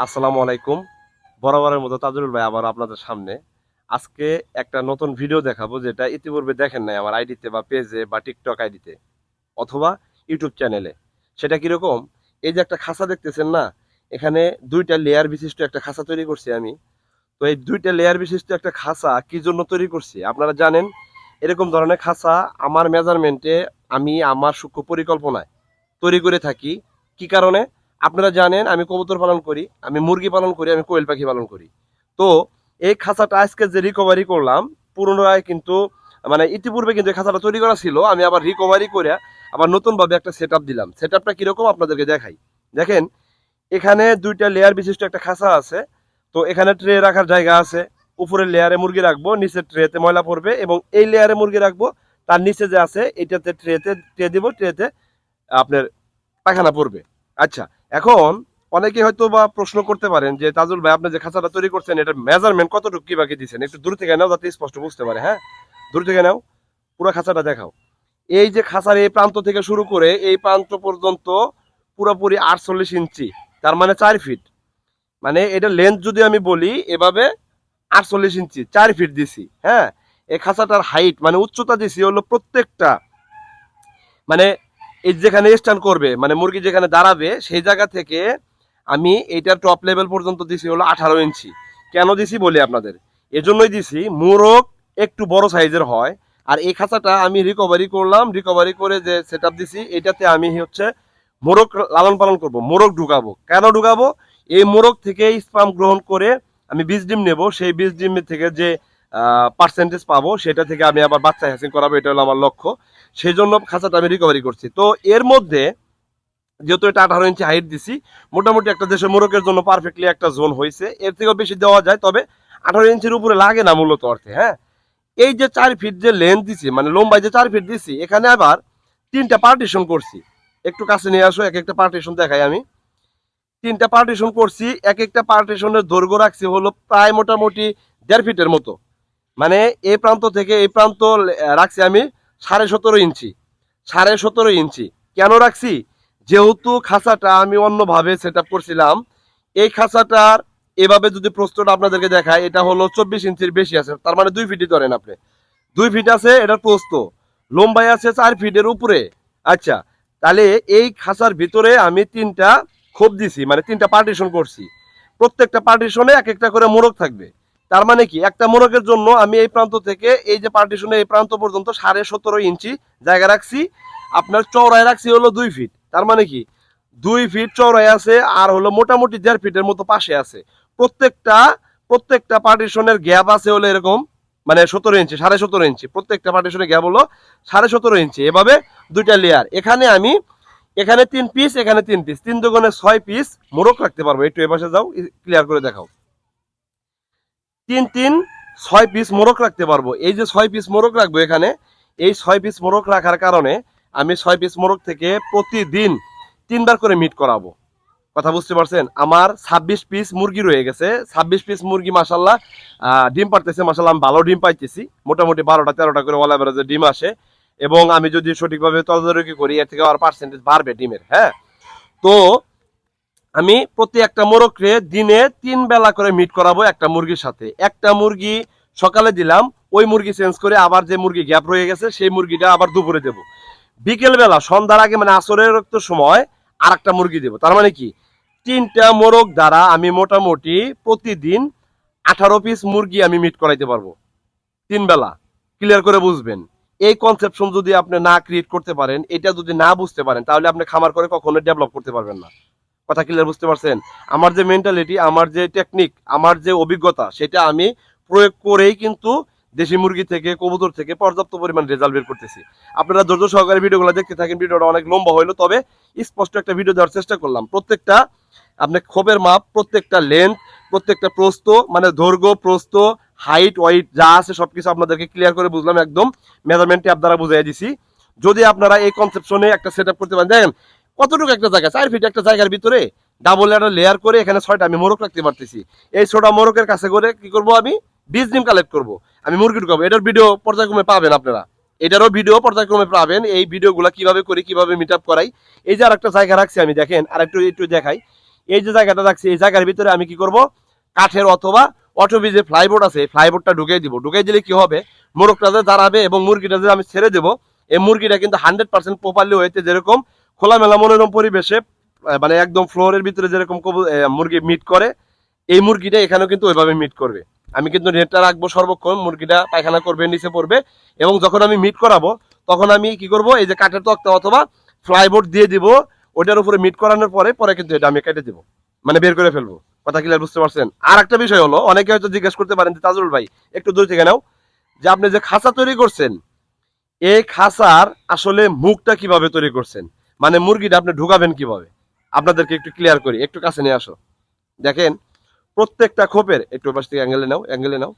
আসসালামু আলাইকুম। বরাবরের মতো তাজুল ভাই আবার আপনাদের সামনে। আজকে একটা নতুন ভিডিও দেখাবো যেটা ইতিপূর্বে দেখেন নাই আমার আইডিতে বা পেজে বা টিকটক আইডিতে অথবা ইউটিউব চ্যানেলে। সেটা কিরকম? এই যে একটা খাঁচা দেখতেছেন না, এখানে দুইটা লেয়ার বিশিষ্ট একটা খাঁচা তৈরি করছি আমি। তো এই দুইটা লেয়ার বিশিষ্ট একটা খাঁচা কি জন্য তৈরি করছি আপনারা জানেন? এরকম ধরনের খাঁচা আমার মেজারমেন্টে আমি আমার সূক্ষ্ম পরিকল্পনায় তৈরি করে থাকি। কি কারণে? আপনারা জানেন আমি কবুতর পালন করি, আমি মুরগি পালন করি, আমি কোয়েল পাখি পালন করি। তো এই খাঁচাটা আজকে যে রিকভারি করলাম পুনরায় কিন্তু মানে ইতিপূর্বে কিন্তু এই খাঁচাটা তৈরি করা ছিল, আমি আবার রিকভারি করে আবার নতুনভাবে একটা সেট আপ দিলাম। সেট আপটা কিরকম আপনাদেরকে দেখাই। দেখেন, এখানে দুইটা লেয়ার বিশিষ্ট একটা খাঁচা আছে। তো এখানে ট্রে রাখার জায়গা আছে। উপরের লেয়ারে মুরগি রাখবো, নিচের ট্রেতে ময়লা পড়বে, এবং এই লেয়ারে মুরগি রাখবো, তার নিচে যে আছে এটাতে ট্রে দিব, ট্রেতে আপনার পায়খানা পড়বে। আচ্ছা, এখন অনেকে হয়তো বা প্রশ্ন করতে পারেন যে তাজুল ভাই আপনি যে খাঁচাটা তৈরি করছেন এটার মেজারমেন্ট কতটুকু কি বাকি দিচ্ছেন, একটু দূর থেকে নাও যাতে স্পষ্ট বুঝতে পারে। হ্যাঁ, দূর থেকে নাও, পুরো খাঁচাটা দেখাও। এই যে খাঁচার এই প্রান্ত থেকে শুরু করে এই প্রান্ত পর্যন্ত পুরোপুরি 48 ইঞ্চি, তার মানে 4 ফিট। মানে এটা লেন্থ যদি আমি বলি এভাবে 48 ইঞ্চি, 4 ফিট দিছি। হ্যাঁ, এই খাঁচাটার হাইট মানে উচ্চতা দিছি হলো প্রত্যেকটা, মানে এই যেখানে স্ট্যান্ড করবে মানে মুরগি যেখানে দাঁড়াবে সেই জায়গা থেকে আমি এইটার টপ লেভেল পর্যন্ত দিছি হলো 18 ইঞ্চি। কেন দিছি বলি আপনাদের, এজন্যই দিছি মোরগ একটু বড় সাইজের হয়। আর এই খাঁচাটা আমি রিকভারি করলাম, রিকভারি করে যে সেট আপ দিছি এটাতে আমি হচ্ছে মোরগ লালন পালন করব, মোরগ ঢুকাবো। কেন ঢুকাবো? এই মোরগ থেকে স্পাম গ্রহণ করে আমি বীজ ডিম নেব, সেই বীজ ডিম থেকে যে পার্সেন্টেজ পাবো সেটা থেকে আমি আবার বাচ্চা হ্যাচিং করাবো, এটা হলো আমার লক্ষ্য। সেই জন্য খাঁচাটা আমি রিকভারি করছি। তো এর মধ্যে যেহেতু এটা 18 ইঞ্চি হাইট দিছি, মোটামুটি একটা দেশের মোরগের জন্য পারফেক্টলি একটা জোন হয়েছে। এর থেকেও বেশি দেওয়া যায়, তবে 18 ইঞ্চির উপরে লাগে না মূলত অর্থে। হ্যাঁ, এই যে 4 ফিট যে লেন্থ দিছি মানে লম্বায় যে 4 ফিট দিছি, এখানে আবার 3টা পার্টিশন করছি। একটু কাছে নিয়ে আসো, এক একটা পার্টিশন দেখাই আমি। 3টা পার্টিশন করছি, এক একটা পার্টিশনের দৈর্ঘ্য রাখছি হলো প্রায় মোটামুটি 1.5 ফিটের মতো। মানে এই প্রান্ত থেকে এই প্রান্ত রাখছি আমি 17.5 ইঞ্চি। 17.5 ইঞ্চি কেন রাখছি? যেহেতু খাঁচাটা আমি অন্যভাবে সেট আপ করছিলাম, এই খাঁচাটার এভাবে যদি প্রস্তটা আপনাদেরকে দেখায়, এটা হলো 24 ইঞ্চির বেশি আছে, তার মানে 2 ফিটই ধরেন আপনি। 2 ফিট আছে এটার প্রস্ত, লম্বায় আছে 4 ফিটের উপরে। আচ্ছা, তাহলে এই খাঁচার ভিতরে আমি 3টা খোপ দিছি, মানে 3টা পার্টিশন করছি। প্রত্যেকটা পার্টিশনে এক একটা করে মোরগ থাকবে। তার মানে কি, একটা মোরগের জন্য আমি এই প্রান্ত থেকে এই যে পার্টিশনে এই প্রান্ত পর্যন্ত 17.5 ইঞ্চি জায়গা রাখছি। আপনার চওড়ায় রাখছি হলো 2 ফিট। তার মানে কি, 2 ফিট চওড়ায় আছে, আর হলো মোটামুটি 1.5 ফিটের মতো পাশে আছে। প্রত্যেকটা প্রত্যেকটা পার্টিশনের গ্যাপ আছে হলো এরকম, মানে 17 ইঞ্চি, 17.5 ইঞ্চি প্রত্যেকটা পার্টিশনের গ্যাপ হলো 17.5 ইঞ্চি। এভাবে দুইটা লেয়ার, এখানে আমি এখানে 3 পিস, এখানে 3 পিস, 3 দুগুণে 6 পিস মোরগ রাখতে পারবো। একটু এপাশে যাও, ক্লিয়ার করে দেখাও। 3 3 6 পিস মোরগ রাখতে পারবো। এই যে 6 পিস মোরগ রাখবো এখানে, এই 6 পিস মোরগ রাখার কারণে আমি 6 পিস মোরগ থেকে প্রতিদিন 3বার করে মিট করাবো। কথা বুঝতে পারছেন? আমার 26 পিস মুরগি রয়ে গেছে। 26 পিস মুরগি মাসাল্লাহ ডিম পারতেছে, মাসাল্লাহ আমি ভালো ডিম পাইতেছি। মোটামুটি 12টা 13টা করে অল এভারেজে ডিম আসে, এবং আমি যদি সঠিকভাবে তদারকি করি এর থেকে আর পার্সেন্টেজ বাড়বে ডিমের। হ্যাঁ, তো আমি প্রতি একটা মোরগকে দিনে 3 বেলা করে মিট করাবো একটা মুরগির সাথে। একটা মুরগি সকালে দিলাম, ওই মুরগি চেঞ্জ করে আবার যে মুরগি গ্যাপ রয়ে গেছে সেই মুরগিটা আবার দুপুরে দেবো। বিকেল বেলা সন্ধ্যার আগে মানে আসরের রক্ত সময় আর একটা মুরগি দেবো। তার মানে কি, 3টা মোরগ দ্বারা আমি মোটামুটি প্রতিদিন 18 পিস মুরগি আমি মিট করাইতে পারবো 3 বেলা। ক্লিয়ার করে বুঝবেন। এই কনসেপশন যদি আপনি না ক্রিয়েট করতে পারেন, এটা যদি না বুঝতে পারেন, তাহলে আপনি খামার করে কখনো ডেভেলপ করতে পারবেন না। কথা ক্লিয়ার বুঝতে পারছেন? আমার যে মেন্টালিটি, আমার যে টেকনিক, আমার যে অভিজ্ঞতা, সেটা আমি প্রয়োগ করেই কিন্তু দেশি মুরগি থেকে কবুতর থেকে পর্যাপ্ত পরিমাণ রেজাল্ট বের করতেছি। আপনারা ধৈর্য সহকারে ভিডিওগুলো দেখতে থাকেন। ভিডিওটা অনেক লম্বা হইলো, তবে স্পষ্ট একটা ভিডিও দেওয়ার চেষ্টা করলাম। প্রত্যেকটা আপনি খোপের মাপ, প্রত্যেকটা লেন্থ, প্রত্যেকটা প্রস্থ, মানে দৈর্ঘ্য প্রস্থ হাইট ওয়াইট যা আছে সবকিছু আপনাদেরকে ক্লিয়ার করে বুঝলাম, একদম মেজারমেন্ট ট্যাপ দ্বারা বুঝাই দিছি। যদি আপনারা এই কনসেপশনে একটা সেট আপ করতে পারেন, দেখেন কতটুকু একটা জায়গা, 4 ফিট একটা জায়গার ভিতরে ডাবল লেয়ার করে এখানে 6টা আমি মোরগ রাখতে পারতেছি। এই 6টা মোরগের কাছে করে কি করব, আমি বীজ ডিম কালেক্ট করব, আমি মুরগি ঢুকাবো। এটার ভিডিও পর্যায়ক্রমে পাবেন আপনারা, এটারও ভিডিও পর্যায়ক্রমে পাবেন। এই ভিডিওগুলো কিভাবে করি, কিভাবে মিট আপ করাই। এই যে আর একটা জায়গা রাখছি আমি, দেখেন আর একটু একটু দেখাই। এই যে জায়গাটা রাখছি এই জায়গার ভিতরে আমি কি করব, কাঠের অথবা অটোবি যে ফ্লাইবোর্ড আছে ফ্লাইবোর্ডটা ঢুকিয়ে দিব। ঢুকিয়ে দিলে কি হবে, মোরগটা যে দাঁড়াবে এবং মুরগিটা যে আমি ছেড়ে দেবো, এই মুরগিটা কিন্তু 100% প্রপারলি হয়েছে, যেরকম খোলামেলা মনোরম পরিবেশে মানে একদম ফ্লোরের ভিতরে যেরকম মুরগি মিট করে, এই মুরগিটা এখানেও কিন্তু ওইভাবে মিট করবে। আমি কিন্তু নেটটা রাখবো সর্বক্ষণ, মুরগিটা পায়খানা করবে, নিচে পড়বে, এবং যখন আমি মিট করাবো তখন আমি কি করব, এই যে কাঠের তক্তা অথবা ফ্লাইবোর্ড দিয়ে দিব, ওটার উপরে মিট করানোর পরে পরে কিন্তু এটা আমি কেটে দিব, মানে বের করে ফেলবো। কথা ক্লিয়ার, বুঝতে পারছেন? আর একটা বিষয় হলো, অনেকে হয়তো জিজ্ঞেস করতে পারেন যে তাজুল ভাই একটু দূর থেকে নাও, যে আপনি যে খাঁচা তৈরি করছেন, এই খাঁচার আসলে মুখটা কিভাবে তৈরি করছেন, মানে মুরগিটা আপনি ঢুকাবেন কিভাবে, আপনাদেরকে একটু ক্লিয়ার করি। একটু কাছে নিয়ে আসো। দেখেন প্রত্যেকটা খোপের, একটু পাশ থেকে অ্যাঙ্গেলে নাও, অ্যাঙ্গেলে নাও,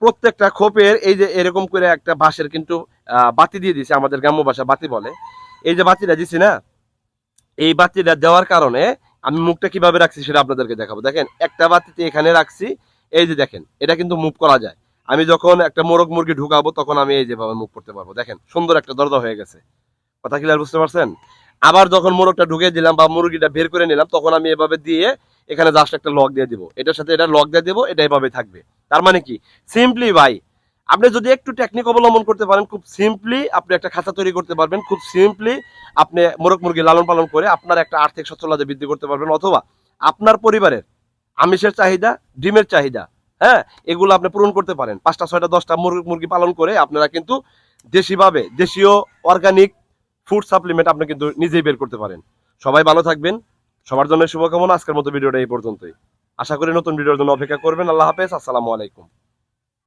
প্রত্যেকটা খোপের এই যে এরকম করে একটা বাঁশের কিন্তু বাতি দিয়ে দিছে, আমাদের গ্রাম্য ভাষা বাতি বলে। এই যে বাতিটা দিছি না, এই বাতিটা দেওয়ার কারণে আমি মুখটা কিভাবে রাখছি সেটা আপনাদেরকে দেখাবো। দেখেন একটা বাতিতে এখানে রাখছি, এই যে দেখেন এটা কিন্তু মুভ করা যায়। আমি যখন একটা মোরগ মুরগি ঢুকাবো তখন আমি এই যেভাবে মুভ করতে পারবো। দেখেন সুন্দর একটা দরজা হয়ে গেছে। কথা ক্লিয়ার, বুঝতে পারছেন? আবার যখন মোরগটা ঢুকে দিলাম বা মুরগিটা বের করে নিলাম, তখন আমি এভাবে দিয়ে এখানে জাস্ট একটা লক দিয়ে দিব, এটার সাথে এটা লক দিয়ে দিব, এটা এভাবে থাকবে। তার মানে কি, সিম্পলি ভাই, আপনি যদি একটু টেকনিক অবলম্বন করতে পারেন, খুব সিম্পলি আপনি একটা খাঁচা তৈরি করতে পারবেন, খুব সিম্পলি আপনি মোরগ মুরগি লালন পালন করে আপনার একটা আর্থিক সচ্ছলতা বৃদ্ধি করতে পারবেন, অথবা আপনার পরিবারের আমিষের চাহিদা, ডিমের চাহিদা, হ্যাঁ, এগুলো আপনি পূরণ করতে পারেন। 5টা 6টা 10টা মুরগি পালন করে আপনারা কিন্তু দেশিভাবে দেশীয় অর্গানিক ফুড সাপ্লিমেন্ট আপনি কিন্তু নিজেই বের করতে পারেন। সবাই ভালো থাকবেন, সবার জন্য শুভকামনা। আজকের মতো ভিডিওটা এই পর্যন্তই। আশা করি নতুন ভিডিওর জন্য অপেক্ষা করবেন। আল্লাহ হাফেজ, আসসালামু আলাইকুম।